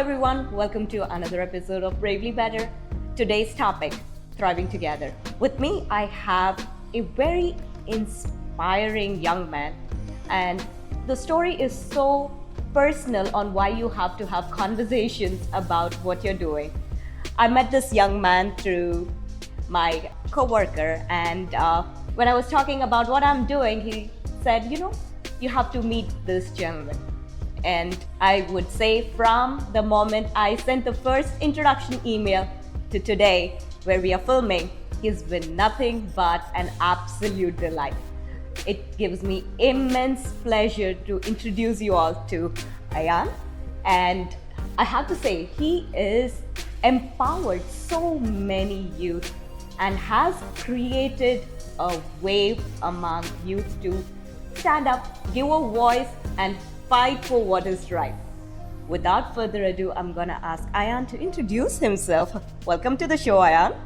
everyone, welcome to another episode of Bravely Better. Today's topic, thriving together. With me, I have a very inspiring young man, and the story is so personal on why you have to have conversations about what you're doing. I met this young man through my coworker, and when I was talking about what I'm doing, he said, you have to meet this gentleman. And I would say from the moment I sent the first introduction email to today, where we are filming, he's been nothing but an absolute delight. It gives me immense pleasure to introduce you all to Ayan. And I have to say, he is empowered so many youth and has created a wave among youth to stand up, give a voice, and fight for what is right. Without further ado, I'm gonna ask Ayan to introduce himself. Welcome to the show, Ayan.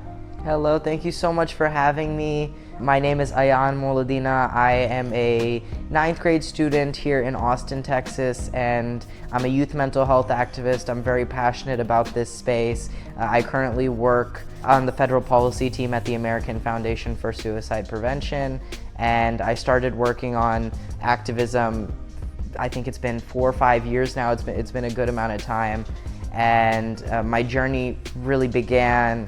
Hello, thank you so much for having me. My name is Ayan Moladina. I am a 9th grade student here in Austin, Texas, and I'm a youth mental health activist. I'm very passionate about this space. I currently work on the federal policy team at the American Foundation for Suicide Prevention, and I started working on activism, I think it's been 4 or 5 years now. It's been a good amount of time, and my journey really began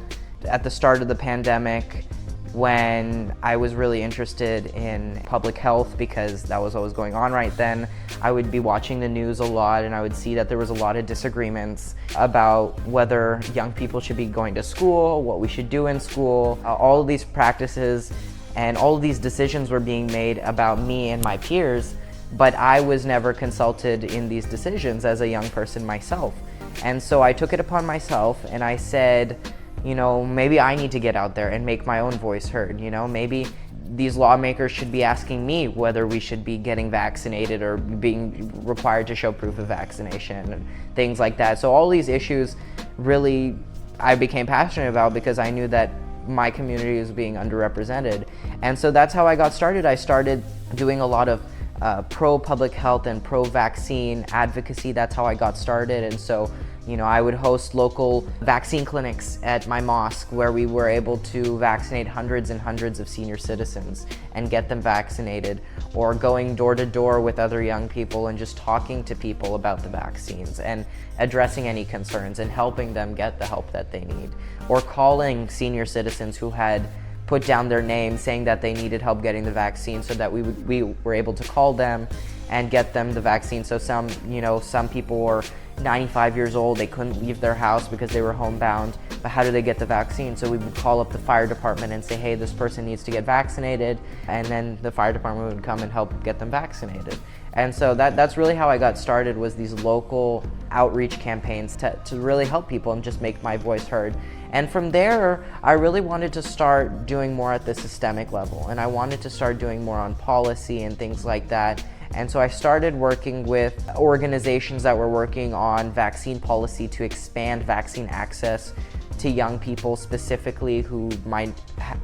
at the start of the pandemic when I was really interested in public health, because that was what was going on right then. I would be watching the news a lot, and I would see that there was a lot of disagreements about whether young people should be going to school, what we should do in school. All of these practices and all of these decisions were being made about me and my peers, but I was never consulted in these decisions as a young person myself. And so I took it upon myself and I said, maybe I need to get out there and make my own voice heard. Maybe these lawmakers should be asking me whether we should be getting vaccinated or being required to show proof of vaccination and things like that. So all these issues really I became passionate about because I knew that my community was being underrepresented. And so that's how I got started. I started doing a lot of pro-public health and pro-vaccine advocacy. That's how I got started. And so, I would host local vaccine clinics at my mosque where we were able to vaccinate hundreds and hundreds of senior citizens and get them vaccinated, or going door to door with other young people and just talking to people about the vaccines and addressing any concerns and helping them get the help that they need, or calling senior citizens who had put down their name saying that they needed help getting the vaccine, so that we were able to call them and get them the vaccine. So some people were 95 years old, they couldn't leave their house because they were homebound, but how do they get the vaccine? So we would call up the fire department and say, hey, this person needs to get vaccinated, and then the fire department would come and help get them vaccinated. And so that's really how I got started, was these local outreach campaigns to really help people and just make my voice heard. And from there, I really wanted to start doing more at the systemic level, and I wanted to start doing more on policy and things like that. And so I started working with organizations that were working on vaccine policy to expand vaccine access to young people, specifically who might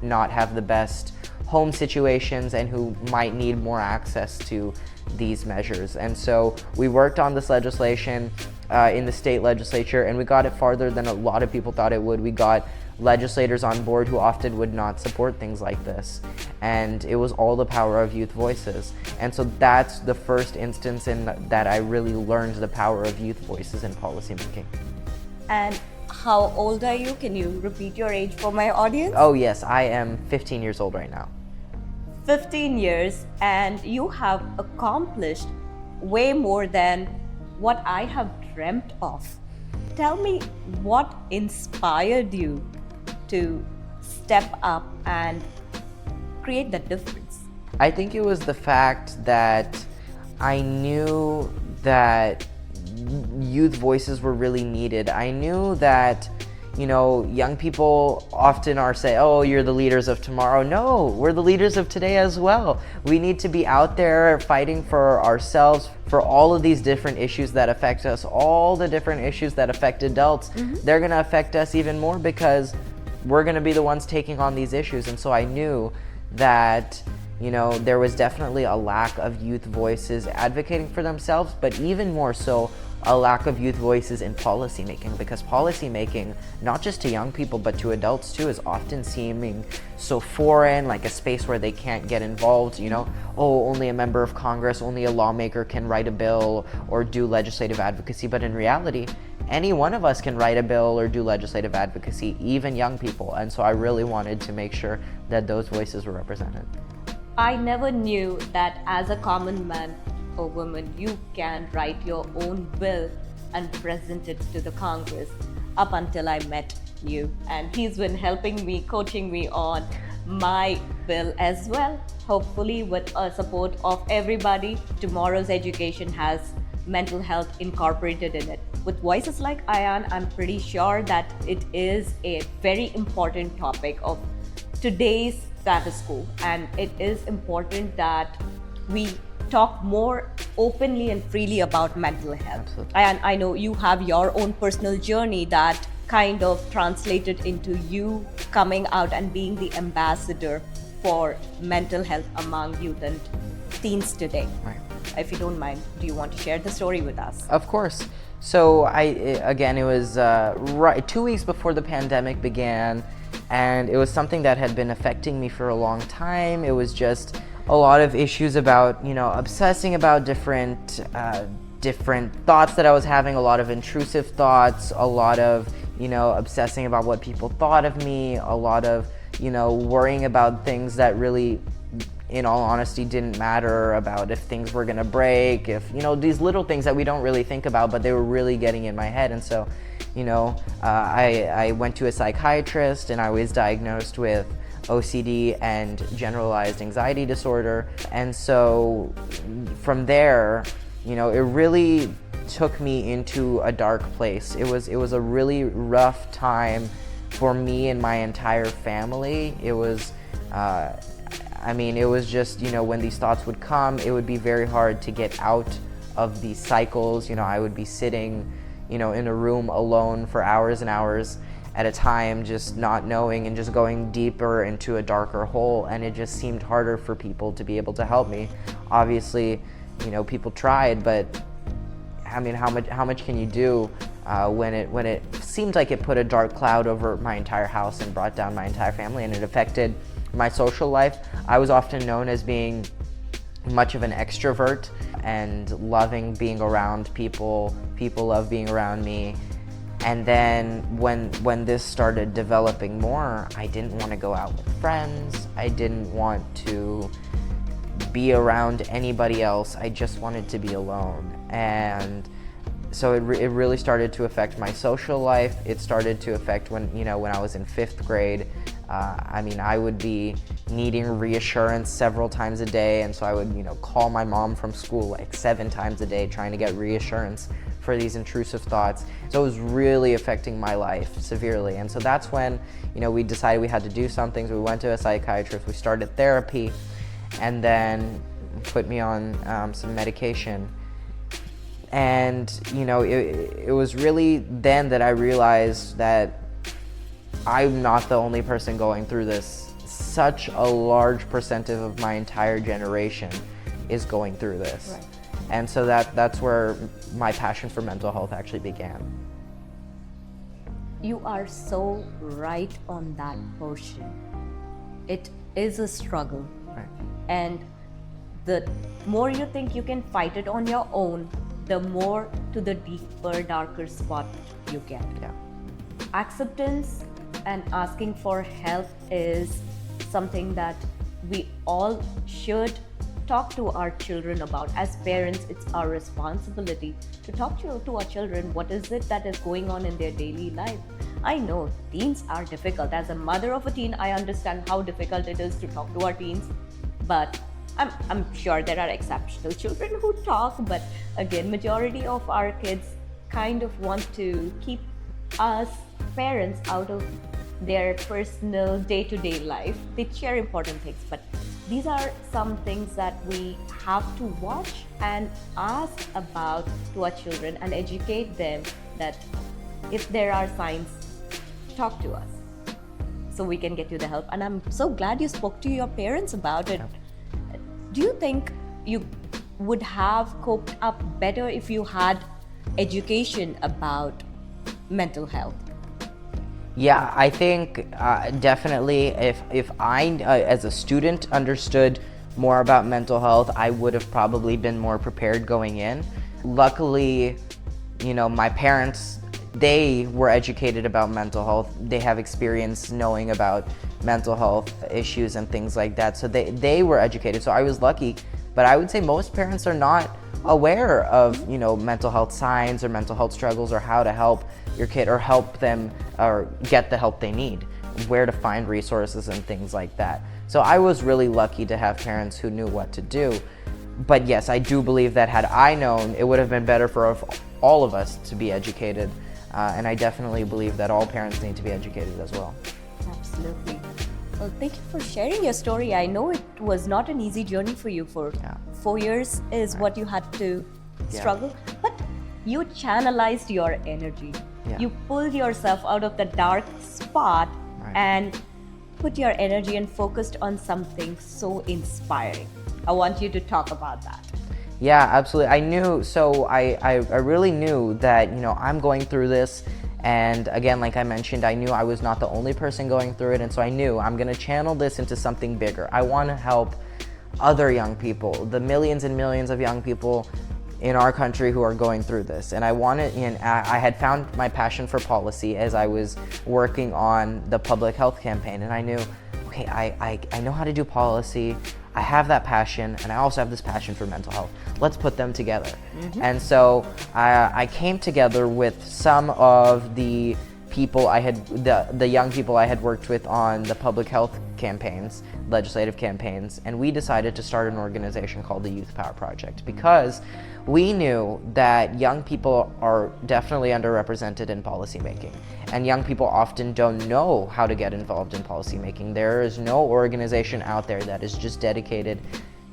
not have the best home situations and who might need more access to these measures. And so we worked on this legislation in the state legislature, and we got it farther than a lot of people thought it would. We got legislators on board who often would not support things like this, and it was all the power of youth voices. And so that's the first instance in that I really learned the power of youth voices in policymaking. And how old are you? Can you repeat your age for my audience? Oh yes, I am 15 years old right now. 15 years, and you have accomplished way more than what I have dreamt of. Tell me, what inspired you to step up and create that difference? I think it was the fact that I knew that youth voices were really needed. I knew that young people often say, oh, you're the leaders of tomorrow. No, we're the leaders of today as well. We need to be out there fighting for ourselves, for all of these different issues that affect us, all the different issues that affect adults. They're gonna affect us even more because we're gonna be the ones taking on these issues. And so I knew that there was definitely a lack of youth voices advocating for themselves, but even more so a lack of youth voices in policy making, because policy making, not just to young people but to adults too, is often seeming so foreign, like a space where they can't get involved. Oh, only a member of Congress, only a lawmaker can write a bill or do legislative advocacy. But in reality, any one of us can write a bill or do legislative advocacy, even young people. And so I really wanted to make sure that those voices were represented. I never knew that as a common man or woman, you can write your own bill and present it to the Congress up until I met you. And he's been helping me, coaching me on my bill as well. Hopefully, with the support of everybody, tomorrow's education has mental health incorporated in it. With voices like Ayan, I'm pretty sure that it is a very important topic of today's status quo, and it is important that we talk more openly and freely about mental health. Absolutely. And I know you have your own personal journey that kind of translated into you coming out and being the ambassador for mental health among youth and teens today. Right. If you don't mind, do you want to share the story with us? Of course. So it was right 2 weeks before the pandemic began, and it was something that had been affecting me for a long time. It was just a lot of issues about, obsessing about different thoughts that I was having, a lot of intrusive thoughts, a lot of, obsessing about what people thought of me, a lot of, worrying about things that really, in all honesty, didn't matter, about if things were gonna break, if, these little things that we don't really think about, but they were really getting in my head. And so, I went to a psychiatrist, and I was diagnosed with OCD and generalized anxiety disorder. And so from there, it really took me into a dark place. It was a really rough time for me and my entire family. It was it was just, when these thoughts would come, it would be very hard to get out of these cycles. I would be sitting, in a room alone for hours and hours at a time, just not knowing and just going deeper into a darker hole. And it just seemed harder for people to be able to help me. Obviously, people tried, but how much can you do when it seemed like it put a dark cloud over my entire house and brought down my entire family, and it affected my social life. I was often known as being much of an extrovert and loving being around people. People love being around me. And then when this started developing more, I didn't want to go out with friends. I didn't want to be around anybody else. I just wanted to be alone. And so it really started to affect my social life. It started to affect when I was in 5th grade. I would be needing reassurance several times a day, and so I would, call my mom from school like 7 times a day trying to get reassurance for these intrusive thoughts. So it was really affecting my life severely. And so that's when, we decided we had to do something. So we went to a psychiatrist, we started therapy, and then put me on some medication. And, it was really then that I realized that I'm not the only person going through this. Such a large percentage of my entire generation is going through this. Right. And so that's where my passion for mental health actually began. You are so right on that portion. It is a struggle. Right. And the more you think you can fight it on your own, the more to the deeper, darker spot you get. Yeah. Acceptance and asking for help is something that we all should talk to our children about. As parents, it's our responsibility to talk to our children. What is it that is going on in their daily life? I know teens are difficult. As a mother of a teen, I understand how difficult it is to talk to our teens, but I'm sure there are exceptional children who talk. But again, majority of our kids kind of want to keep us parents out of their personal day-to-day life. They share important things, but these are some things that we have to watch and ask about to our children and educate them that if there are signs, talk to us so we can get you the help. And I'm so glad you spoke to your parents about it. Do you think you would have coped up better if you had education about mental health? Yeah, I think definitely if I, as a student, understood more about mental health, I would have probably been more prepared going in. Luckily, my parents, they were educated about mental health. They have experience knowing about mental health issues and things like that. So they were educated. So I was lucky. But I would say most parents are not aware of, mental health signs or mental health struggles or how to help your kid or help them or get the help they need, where to find resources and things like that. So I was really lucky to have parents who knew what to do. But yes, I do believe that had I known, it would have been better for all of us to be educated. And I definitely believe that all parents need to be educated as well. Absolutely. Well, thank you for sharing your story. I know it was not an easy journey for you. For 4 years is what you had to struggle, but you channelized your energy. You pulled yourself out of the dark spot and put your energy and focused on something so inspiring. I want you to talk about that. Yeah, absolutely. I knew, so I really knew that, I'm going through this. And again, like I mentioned, I knew I was not the only person going through it. And so I knew I'm going to channel this into something bigger. I want to help other young people, the millions and millions of young people in our country who are going through this. And I had found my passion for policy as I was working on the public health campaign. And I knew, okay, I know how to do policy. I have that passion, and I also have this passion for mental health. Let's put them together. And so I came together with some of the people the young people I had worked with on the public health campaigns, legislative campaigns, and we decided to start an organization called the Youth Power Project because we knew that young people are definitely underrepresented in policymaking, and young people often don't know how to get involved in policymaking. There is no organization out there that is just dedicated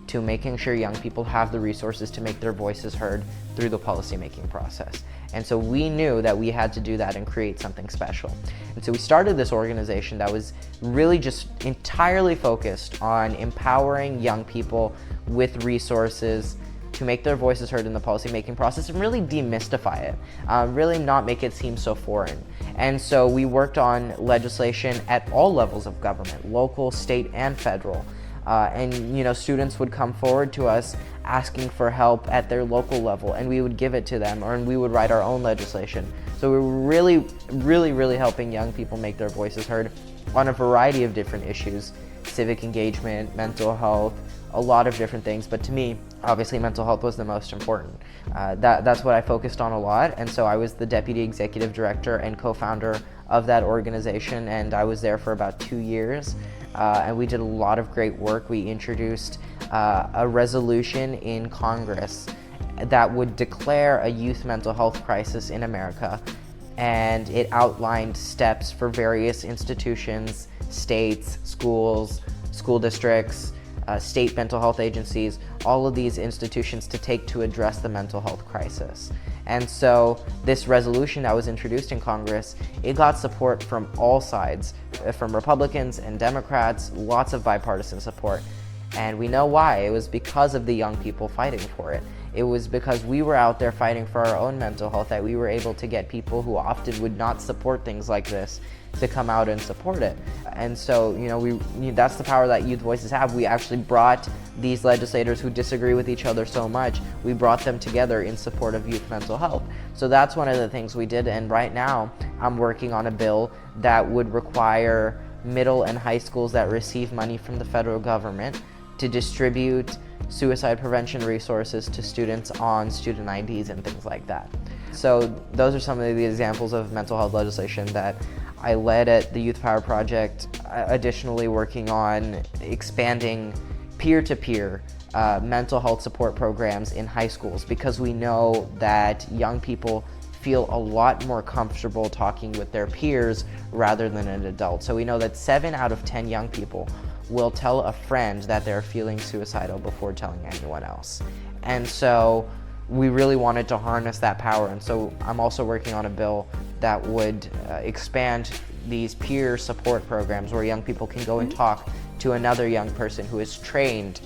to making sure young people have the resources to make their voices heard through the policymaking process. And so we knew that we had to do that and create something special. And so we started this organization that was really just entirely focused on empowering young people with resources to make their voices heard in the policymaking process and really demystify it, really not make it seem so foreign. And so we worked on legislation at all levels of government, local, state, and federal. And students would come forward to us asking for help at their local level, and we would give it to them, and we would write our own legislation. So we were really, really, really helping young people make their voices heard on a variety of different issues: civic engagement, mental health, a lot of different things. But to me, obviously, mental health was the most important. That's what I focused on a lot, and so I was the deputy executive director and co-founder of that organization, and I was there for about 2 years. And we did a lot of great work. We introduced a resolution in Congress that would declare a youth mental health crisis in America, and it outlined steps for various institutions, states, schools, school districts, state mental health agencies, all of these institutions to take to address the mental health crisis. And so this resolution that was introduced in Congress, it got support from all sides, from Republicans and Democrats, lots of bipartisan support. And we know why. It was because of the young people fighting for it. It was because we were out there fighting for our own mental health that we were able to get people who often would not support things like this to come out and support it. And so, that's the power that youth voices have. We actually brought these legislators who disagree with each other so much, we brought them together in support of youth mental health. So that's one of the things we did, and right now I'm working on a bill that would require middle and high schools that receive money from the federal government to distribute suicide prevention resources to students on student IDs and things like that. So those are some of the examples of mental health legislation that I led at the Youth Power Project, additionally working on expanding peer-to-peer mental health support programs in high schools, because we know that young people feel a lot more comfortable talking with their peers rather than an adult. So we know that 7 out of 10 young people will tell a friend that they're feeling suicidal before telling anyone else. And so we really wanted to harness that power. And so I'm also working on a bill that would expand these peer support programs where young people can go and talk to another young person who is trained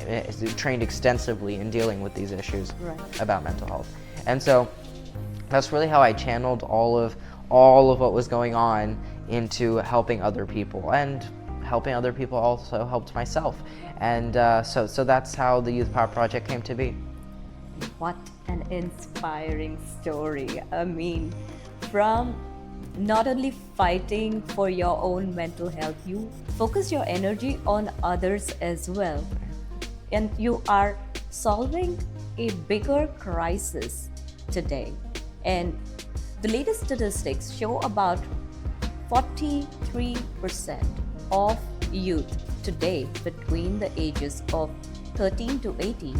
extensively in dealing with these issues about mental health. And so that's really how I channeled all of what was going on into helping other people, and helping other people also helped myself. And so that's how the Youth Power Project came to be. What an inspiring story. I mean, from not only fighting for your own mental health, you focus your energy on others as well. And you are solving a bigger crisis today. And the latest statistics show about 43% of youth today between the ages of 13 to 18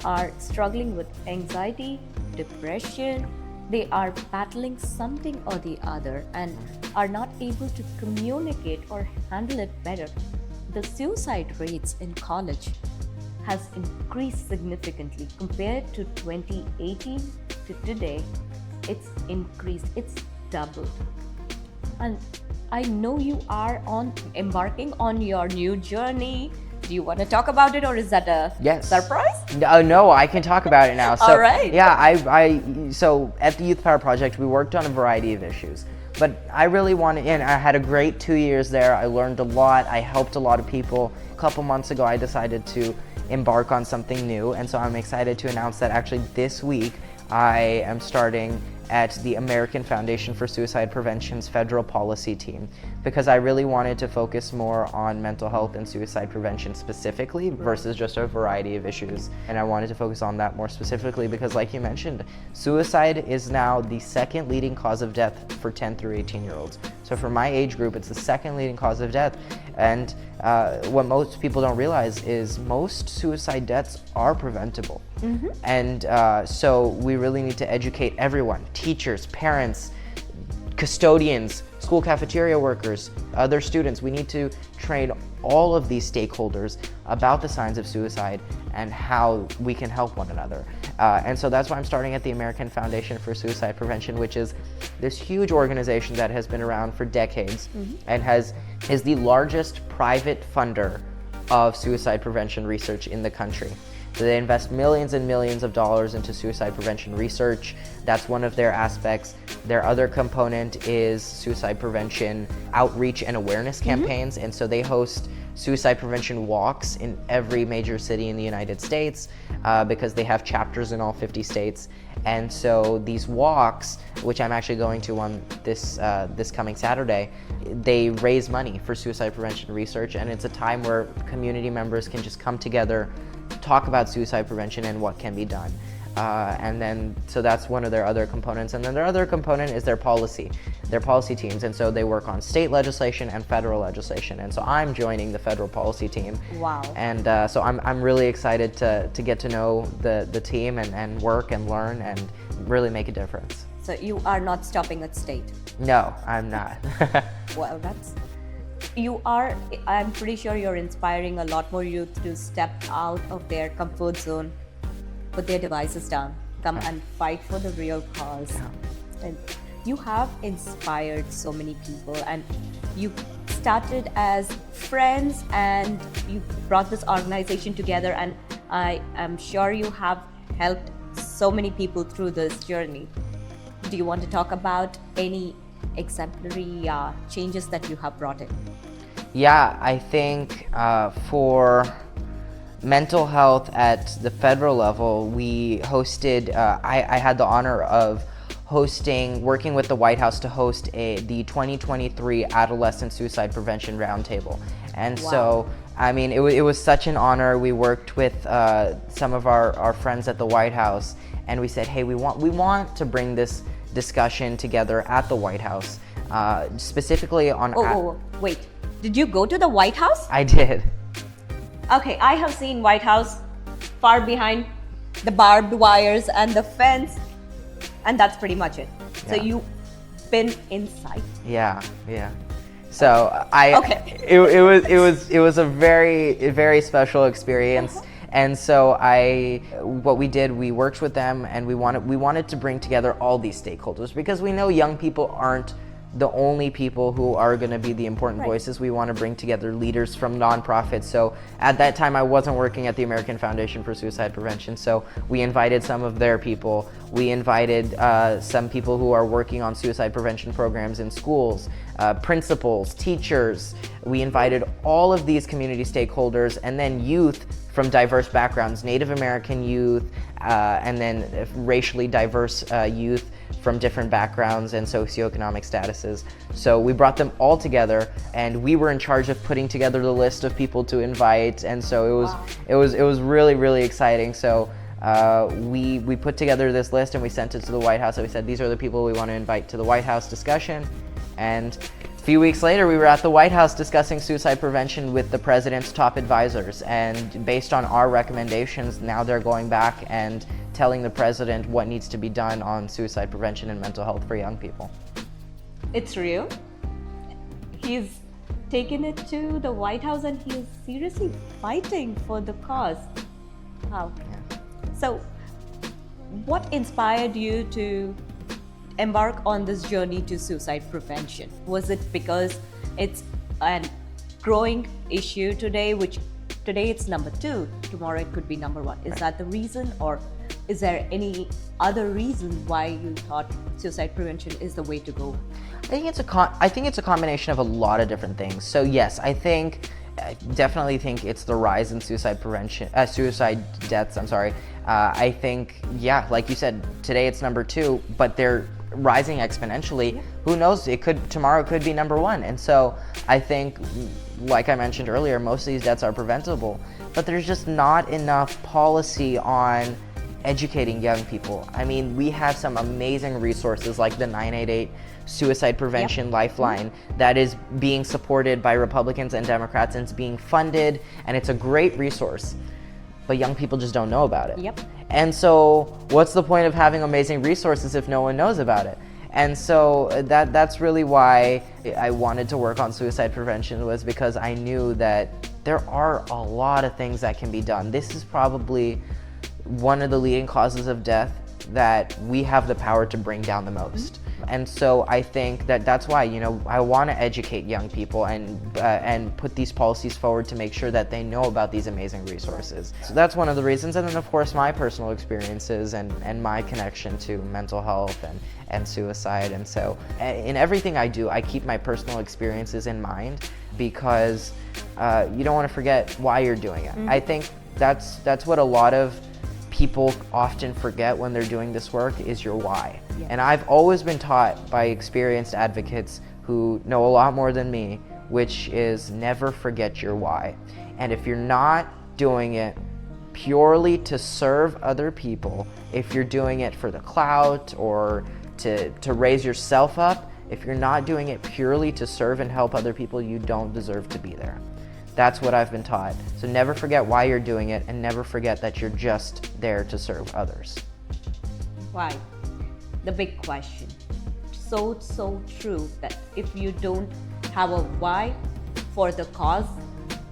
are struggling with anxiety, depression. They are battling something or the other and are not able to communicate or handle it better. The suicide rates in college has increased significantly compared to 2018 to today. It's increased, it's doubled. And I know you are embarking on your new journey. Do you want to talk about it, or is that a surprise? No, I can talk about it now. So, all right. Yeah, so at the Youth Power Project, we worked on a variety of issues. But I really wanted, and I had a great 2 years there. I learned a lot. I helped a lot of people. A couple months ago, I decided to embark on something new. And so I'm excited to announce that actually this week, I am starting at the American Foundation for Suicide Prevention's federal policy team, because I really wanted to focus more on mental health and suicide prevention specifically versus just a variety of issues. And I wanted to focus on that more specifically because, like you mentioned, suicide is now the second leading cause of death for 10 through 18-year-olds. So for my age group, it's the second leading cause of death. And what most people don't realize is most suicide deaths are preventable. Mm-hmm. And so we really need to educate everyone, teachers, parents, custodians, school cafeteria workers, other students. We need to train all of these stakeholders about the signs of suicide and how we can help one another. And so that's why I'm starting at the American Foundation for Suicide Prevention, which is this huge organization that has been around for decades and is the largest private funder of suicide prevention research in the country. So they invest millions and millions of dollars into suicide prevention research. That's one of their aspects. Their other component is suicide prevention outreach and awareness campaigns. And so they host suicide prevention walks in every major city in the United States because they have chapters in all 50 states. And so these walks, which I'm actually going to on this coming Saturday, they raise money for suicide prevention research. And it's a time where community members can just come together, talk about suicide prevention and what can be done. And then, so that's one of their other components. And then their other component is their policy teams. And so they work on state legislation and federal legislation. And so I'm joining the federal policy team. Wow. And so I'm really excited to get to know the team and work and learn and really make a difference. So you are not stopping at state? No, I'm not. Well, I'm pretty sure you're inspiring a lot more youth to step out of their comfort zone, put their devices down, come and fight for the real cause. Yeah. And you have inspired so many people, and you started as friends and you brought this organization together, and I am sure you have helped so many people through this journey. Do you want to talk about any exemplary changes that you have brought in? Yeah, I think for mental health at the federal level, we hosted, I had the honor of working with the White House to host the 2023 Adolescent Suicide Prevention Roundtable. And wow. So, I mean, it was such an honor. We worked with some of our friends at the White House, and we said, hey, we want to bring this discussion together at the White House, specifically on... Wait, did you go to the White House? I did. Okay, I have seen White House far behind the barbed wires and the fence, and that's pretty much it. Yeah. So you've been inside. Yeah. So Okay. It was a very special experience. And so what we did, we worked with them, and we wanted to bring together all these stakeholders, because we know young people aren't the only people who are going to be the important voices. We want to bring together leaders from nonprofits. So at that time, I wasn't working at the American Foundation for Suicide Prevention. So we invited some of their people. We invited some people who are working on suicide prevention programs in schools, principals, teachers. We invited all of these community stakeholders, and then youth from diverse backgrounds, Native American youth, and then racially diverse youth from different backgrounds and socioeconomic statuses. So we brought them all together, and we were in charge of putting together the list of people to invite. And so it was really, really exciting. So we put together this list and we sent it to the White House, and we said, these are the people we want to invite to the White House discussion. And a few weeks later, we were at the White House discussing suicide prevention with the president's top advisors. And based on our recommendations, now they're going back and telling the president what needs to be done on suicide prevention and mental health for young people. It's real. He's taken it to the White House and he is seriously fighting for the cause. Wow. Yeah. So, what inspired you to embark on this journey to suicide prevention? Was it because it's a growing issue today, which today it's number 2, tomorrow it could be number 1? Is that the reason, or is there any other reason why you thought suicide prevention is the way to go? I think it's a combination of a lot of different things. So yes, I definitely think it's the rise in suicide deaths. I think, yeah, like you said, today it's number 2, but they're rising exponentially. Yeah. Who knows? Tomorrow could be number 1. And so I think, like I mentioned earlier, most of these deaths are preventable, but there's just not enough policy on educating young people. I mean, we have some amazing resources like the 988 Suicide Prevention Lifeline that is being supported by Republicans and Democrats, and it's being funded, and it's a great resource, but young people just don't know about it. Yep. And so what's the point of having amazing resources if no one knows about it? And so that's really why I wanted to work on suicide prevention, was because I knew that there are a lot of things that can be done. This is probably one of the leading causes of death that we have the power to bring down the most. And so I think that's why, I want to educate young people and put these policies forward to make sure that they know about these amazing resources. So that's one of the reasons. And then of course my personal experiences and my connection to mental health and suicide. And so in everything I do, I keep my personal experiences in mind, because you don't want to forget why you're doing it. I think that's what a lot of people often forget when they're doing this work, is your why. Yeah. And I've always been taught by experienced advocates who know a lot more than me, which is never forget your why. And if you're not doing it purely to serve other people, if you're doing it for the clout or to raise yourself up, if you're not doing it purely to serve and help other people, you don't deserve to be there. That's what I've been taught. So never forget why you're doing it, and never forget that you're just there to serve others. Why? The big question. So true that if you don't have a why for the cause,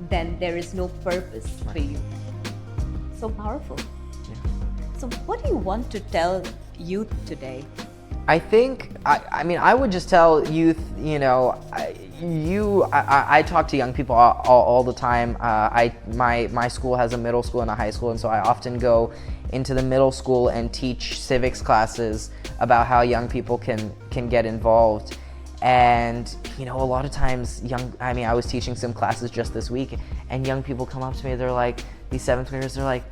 then there is no purpose for you. So powerful. Yeah. So what do you want to tell youth today? I think, I would just tell youth, I talk to young people all the time. My school has a middle school and a high school, and so I often go into the middle school and teach civics classes about how young people can get involved. And, a lot of times I was teaching some classes just this week, and young people come up to me, they're like, these 7th graders, they're like,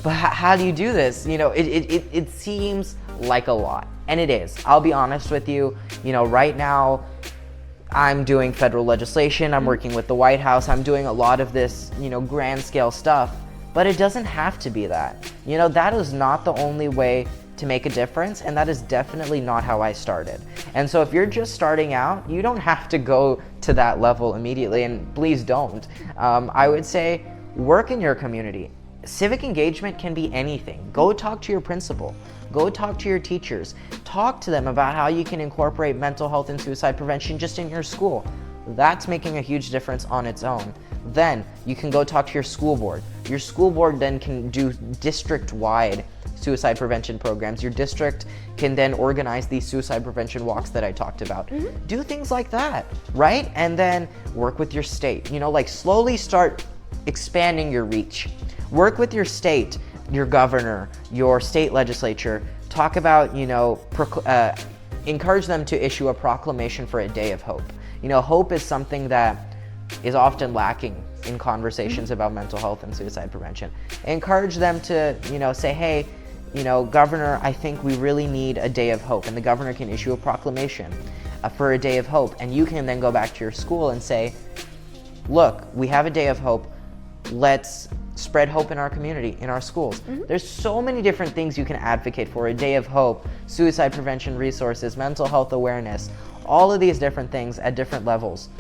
but how do you do this? It seems like a lot. And it is. I'll be honest with you, right now I'm doing federal legislation, I'm working with the White House, I'm doing a lot of this, grand scale stuff, but it doesn't have to be that. That is not the only way to make a difference, and that is definitely not how I started. And so if you're just starting out, you don't have to go to that level immediately, and please don't. I would say work in your community. Civic engagement can be anything. Go talk to your principal. Go talk to your teachers. Talk to them about how you can incorporate mental health and suicide prevention just in your school. That's making a huge difference on its own. Then you can go talk to your school board. Your school board then can do district-wide suicide prevention programs. Your district can then organize these suicide prevention walks that I talked about. Do things like that, right? And then work with your state. Like slowly start expanding your reach. Work with your state, your governor, your state legislature. Talk about, encourage them to issue a proclamation for a day of hope. Hope is something that is often lacking in conversations about mental health and suicide prevention. Encourage them to, say, hey, Governor, I think we really need a day of hope. And the governor can issue a proclamation for a day of hope. And you can then go back to your school and say, look, we have a day of hope. Let's spread hope in our community, in our schools. There's so many different things you can advocate for. A day of hope, suicide prevention resources, mental health awareness, all of these different things at different levels.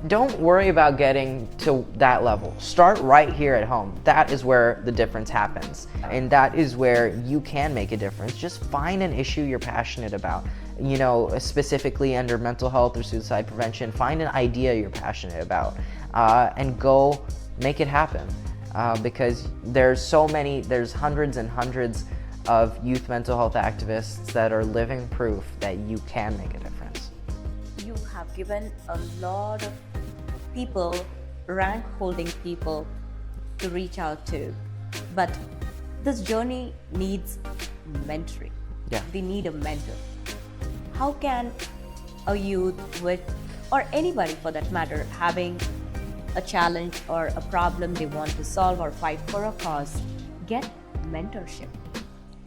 Don't worry about getting to that level. Start right here at home. That is where the difference happens. And that is where you can make a difference. Just find an issue you're passionate about. Specifically under mental health or suicide prevention, find an idea you're passionate about and go make it happen. Because there's hundreds and hundreds of youth mental health activists that are living proof that you can make a difference. You have given a lot of people, rank holding people, to reach out to, but this journey needs mentoring. Yeah. They need a mentor. How can a youth or anybody for that matter, having a challenge or a problem they want to solve or fight for a cause, get mentorship?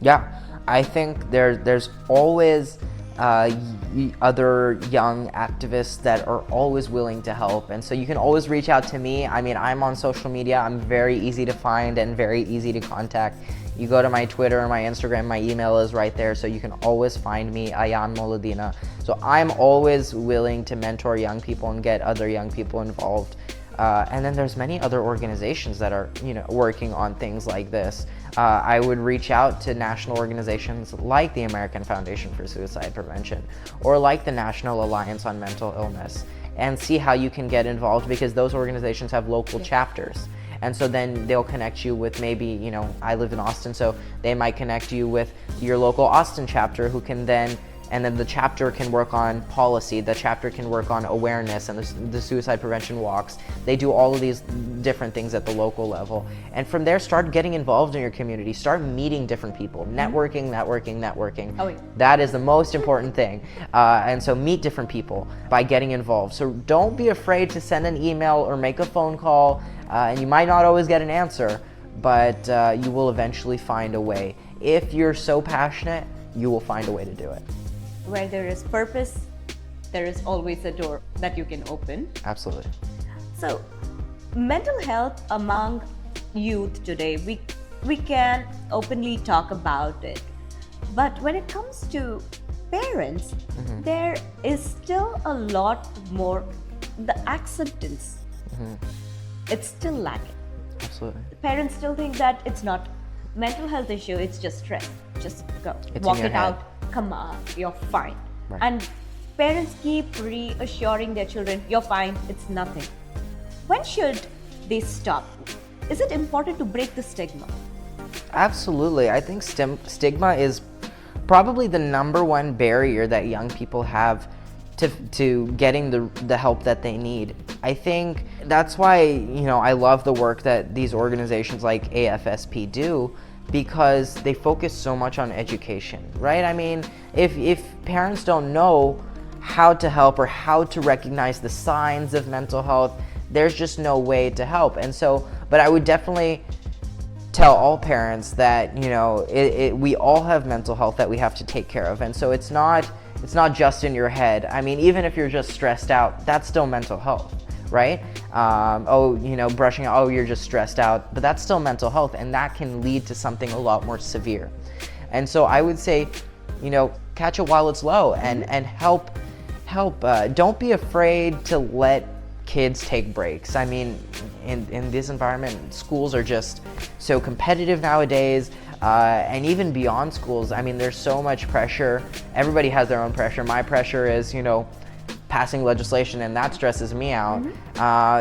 Yeah, I think there's always other young activists that are always willing to help, and so you can always reach out to me. I mean, I'm on social media. I'm very easy to find and very easy to contact. You go to my Twitter or my Instagram, my email is right there, so you can always find me, Ayan Moladina. So I'm always willing to mentor young people and get other young people involved. And then there's many other organizations that are, working on things like this. I would reach out to national organizations like the American Foundation for Suicide Prevention or like the National Alliance on Mental Illness and see how you can get involved, because those organizations have local chapters. And so then they'll connect you with maybe, I live in Austin, so they might connect you with your local Austin chapter who can then, and then the chapter can work on policy, the chapter can work on awareness and the suicide prevention walks. They do all of these different things at the local level. And from there, start getting involved in your community, start meeting different people, networking. Oh, yeah. That is the most important thing. And so meet different people by getting involved. So don't be afraid to send an email or make a phone call, and you might not always get an answer, but you will eventually find a way. If you're so passionate, you will find a way to do it. Where there is purpose, there is always a door that you can open. Absolutely. So, mental health among youth today, we can openly talk about it. But when it comes to parents, there is still a lot more, the acceptance, it's still lacking. Absolutely. Parents still think that it's not mental health issue, it's just stress. Just go, It's walk in your it head. out, come on, you're fine. Right. And parents keep reassuring their children, you're fine, it's nothing. When should they stop? Is it important to break the stigma? Absolutely. I think stigma is probably the number one barrier that young people have to getting the help that they need. I think that's why, I love the work that these organizations like AFSP do, because they focus so much on education, right? I mean, if parents don't know how to help or how to recognize the signs of mental health, there's just no way to help. And so, but I would definitely tell all parents that, we all have mental health that we have to take care of. And so it's not just in your head. I mean, even if you're just stressed out, that's still mental health, right? Brushing out, you're just stressed out, but that's still mental health, and that can lead to something a lot more severe. And so I would say, catch it while it's low and help. Don't be afraid to let kids take breaks. I mean, in this environment, schools are just so competitive nowadays, and even beyond schools, I mean, there's so much pressure. Everybody has their own pressure. My pressure is, passing legislation, and that stresses me out.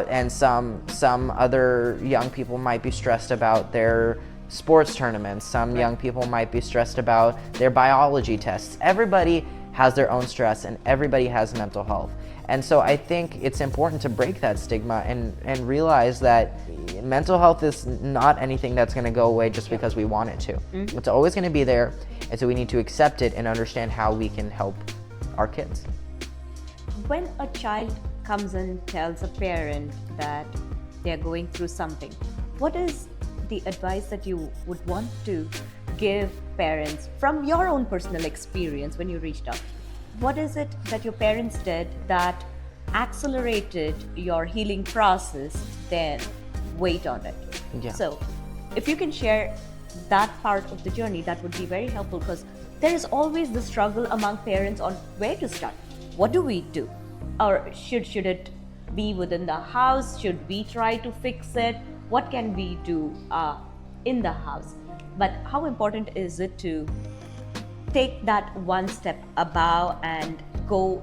And some other young people might be stressed about their sports tournaments. Some young people might be stressed about their biology tests. Everybody has their own stress, and everybody has mental health. And so I think it's important to break that stigma and realize that mental health is not anything that's going to go away just because we want it to. It's always going to be there, and so we need to accept it and understand how we can help our kids. When a child comes and tells a parent that they're going through something, what is the advice that you would want to give parents from your own personal experience when you reached out? What is it that your parents did that accelerated your healing process, then wait on it? Yeah. So if you can share that part of the journey, that would be very helpful, because there is always the struggle among parents on where to start. What do we do? Or should it be within the house? Should we try to fix it? What can we do in the house? But how important is it to take that one step above and go,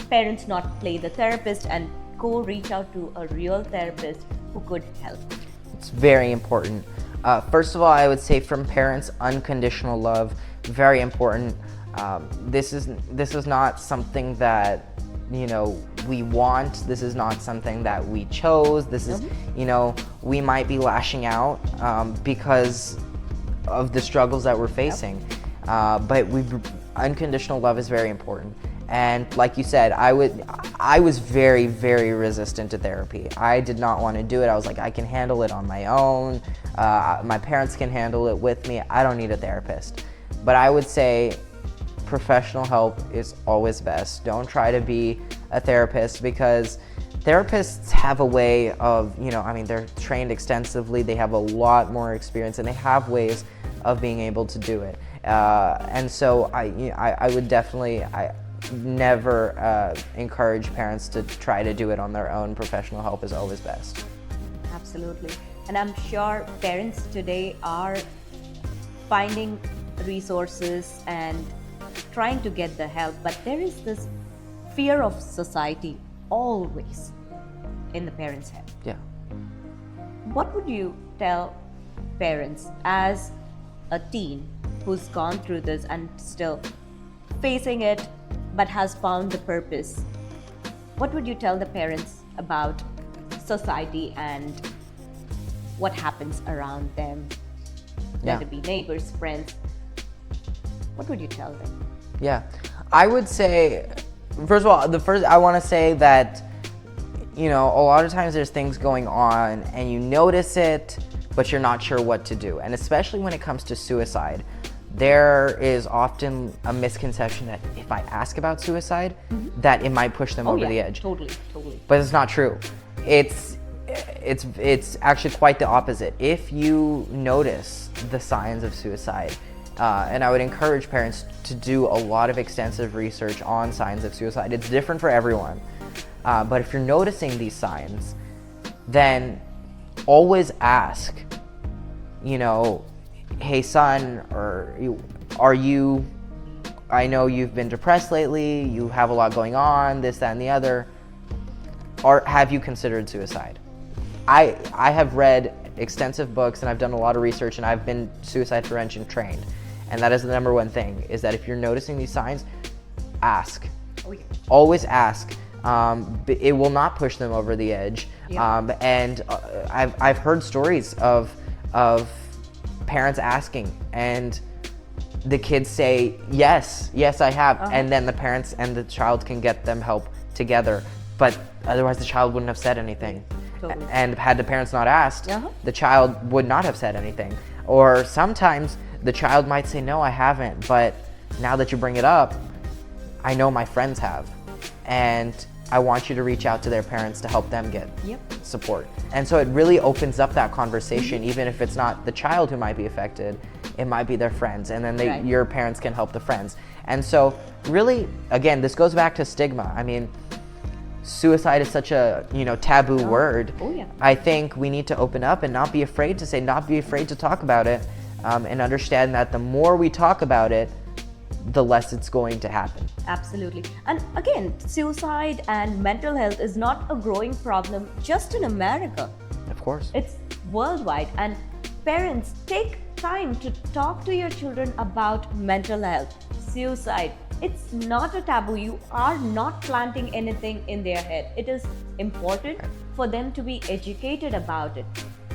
parents not play the therapist and go reach out to a real therapist who could help? It's very important. First of all, I would say from parents, unconditional love, very important. This is not something that, you know, we want. This is not something that we chose. This is, you know, we might be lashing out because of the struggles that we're facing. But unconditional love is very important. And like you said, I was very, very resistant to therapy. I did not want to do it. I was like, I can handle it on my own. My parents can handle it with me. I don't need a therapist. But I would say professional help is always best. Don't try to be a therapist, because therapists have a way of, you know, I mean, they're trained extensively. They have a lot more experience, and they have ways of being able to do it. And so I would definitely, I never encourage parents to try to do it on their own. Professional help is always best. Absolutely. And I'm sure parents today are finding resources and trying to get the help, but there is this fear of society always in the parents' head. Yeah. What would you tell parents as a teen who's gone through this and still facing it but has found the purpose? What would you tell the parents about society and what happens around them, whether it be neighbors, friends? What would you tell them? Yeah, I would say, first of all, I want to say that, you know, a lot of times there's things going on and you notice it, but you're not sure what to do. And especially when it comes to suicide, there is often a misconception that if I ask about suicide, that it might push them over the edge. Totally. But it's not true. It's actually quite the opposite. If you notice the signs of suicide, and I would encourage parents to do a lot of extensive research on signs of suicide. It's different for everyone. But if you're noticing these signs, then always ask, you know, hey son, I know you've been depressed lately, you have a lot going on, this, that, and the other. Have you considered suicide? I have read extensive books and I've done a lot of research, and I've been suicide prevention trained. And that is the number one thing, is that if you're noticing these signs, ask. Always ask. It will not push them over the edge. And I've heard stories of parents asking, and the kids say, yes, I have. And then the parents and the child can get them help together. But otherwise the child wouldn't have said anything. Totally. And had the parents not asked, the child would not have said anything. Or sometimes the child might say, no, I haven't, but now that you bring it up, I know my friends have. And I want you to reach out to their parents to help them get support. And so it really opens up that conversation, even if it's not the child who might be affected, it might be their friends. And then your parents can help the friends. And so really, again, this goes back to stigma. I mean, suicide is such a, you know, taboo word. I think we need to open up and not be afraid to say, not be afraid to talk about it, and understand that the more we talk about it, the less it's going to happen. Absolutely. And again, suicide and mental health is not a growing problem just in America. Of course. It's worldwide. And parents, take time to talk to your children about mental health, suicide. It's not a taboo. You are not planting anything in their head. It is important for them to be educated about it.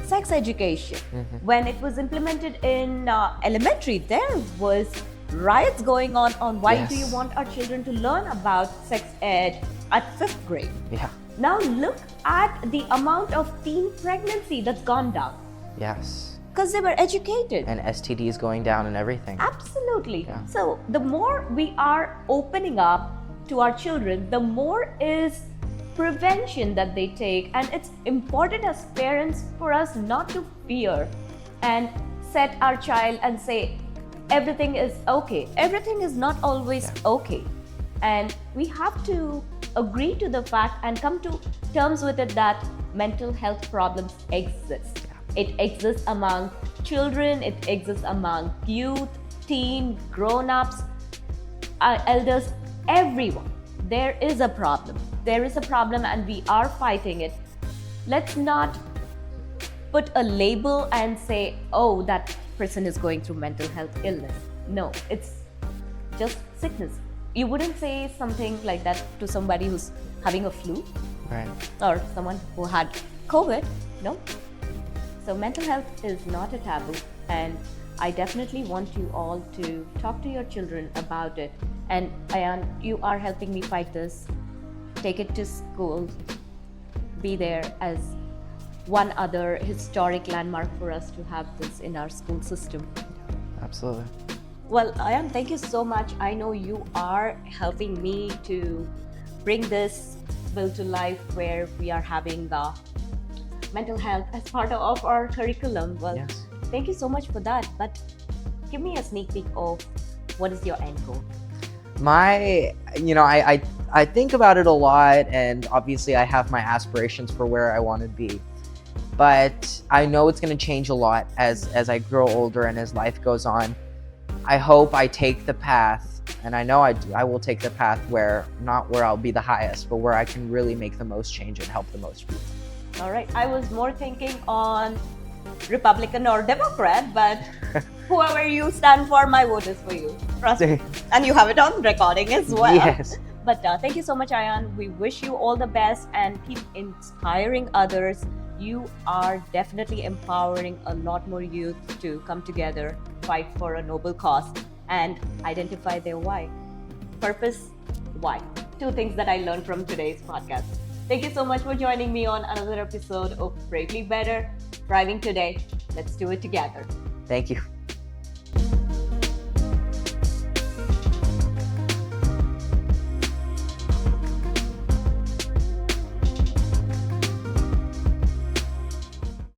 Sex education. When it was implemented in elementary, there was riots going on why do you want our children to learn about sex ed at 5th grade. Yeah. Now look at the amount of teen pregnancy that's gone down Yes. because they were educated. And STDs going down and everything. Absolutely. Yeah. So the more we are opening up to our children, the more is prevention that they take. And it's important as parents for us not to fear and set our child and say everything is okay. Everything is not always okay. And we have to agree to the fact and come to terms with it that mental health problems exist. It exists among children, it exists among youth, teen, grown-ups, elders, everyone. There is a problem. There is a problem and we are fighting it. Let's not put a label and say, oh, that person is going through mental health illness. No, it's just sickness. You wouldn't say something like that to somebody who's having a flu Right. or someone who had COVID. No. So mental health is not a taboo, and I definitely want you all to talk to your children about it. And Ayan, you are helping me fight this. Take it to school. Be there as one other historic landmark for us to have this in our school system. Absolutely. Well, Ayan, thank you so much. I know you are helping me to bring this bill to life where we are having mental health as part of our curriculum. Well, Yes. thank you so much for that. But give me a sneak peek of what is your end goal? I think about it a lot, and obviously I have my aspirations for where I want to be. But I know it's going to change a lot as I grow older and as life goes on. I hope I take the path, and I know I will take the path where, not where I'll be the highest, but where I can really make the most change and help the most people. All right, I was more thinking on Republican or Democrat, but whoever you stand for, my vote is for you. Trust me. And you have it on recording as well. Yes. But thank you so much, Ayan. We wish you all the best and keep inspiring others. You are definitely empowering a lot more youth to come together, fight for a noble cause, and identify their why. Purpose, why. Two things that I learned from today's podcast. Thank you so much for joining me on another episode of Bravely Better, Thriving Today. Let's do it together. Thank you.